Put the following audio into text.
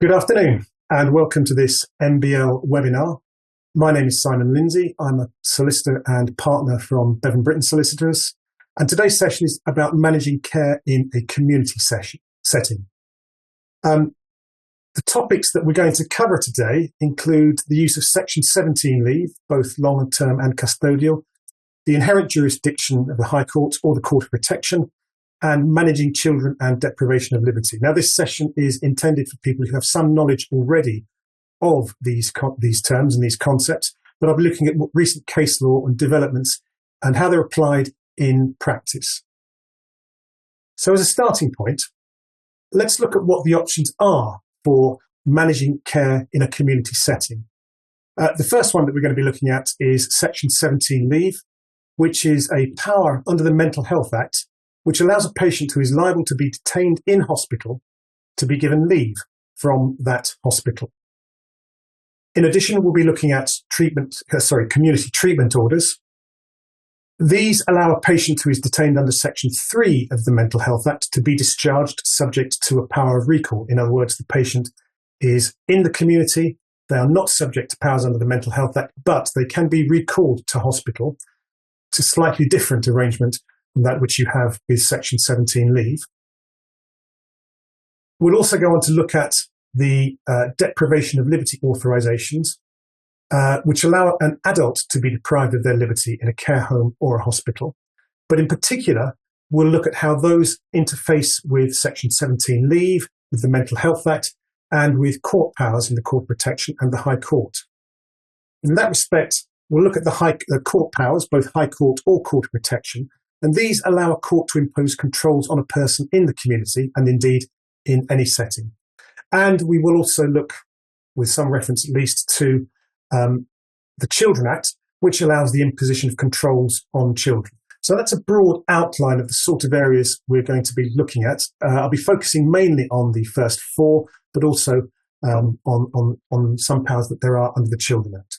Good afternoon and welcome to this MBL webinar. My name is Simon Lindsay. I'm a solicitor and partner from Bevan Britton Solicitors, and today's session is about managing care in a community setting. The topics that we're going to cover today include the use of Section 17 leave, both long-term and custodial, the inherent jurisdiction of the High Court or the Court of Protection, and managing children and deprivation of liberty. Now, this session is intended for people who have some knowledge already of these terms and these concepts, but I'll be looking at recent case law and developments and how they're applied in practice. So as a starting point, let's look at what the options are for managing care in a community setting. The first one that we're going to be looking at is Section 17 leave, which is a power under the Mental Health Act which allows a patient who is liable to be detained in hospital to be given leave from that hospital. In addition, we'll be looking at community treatment orders. These allow a patient who is detained under Section 3 of the Mental Health Act to be discharged subject to a power of recall. In other words, the patient is in the community, they are not subject to powers under the Mental Health Act, but they can be recalled to hospital. It's a slightly different arrangement from that which you have with Section 17 leave. We'll also go on to look at the deprivation of liberty authorizations, which allow an adult to be deprived of their liberty in a care home or a hospital. But in particular, we'll look at how those interface with Section 17 leave, with the Mental Health Act, and with court powers in the Court of Protection and the High Court. In that respect, we'll look at the court powers, both High Court or Court of Protection, and these allow a court to impose controls on a person in the community and indeed in any setting. And we will also look, with some reference at least, to the Children Act, which allows the imposition of controls on children. So that's a broad outline of the sort of areas we're going to be looking at. I'll be focusing mainly on the first four, but also on some powers that there are under the Children Act.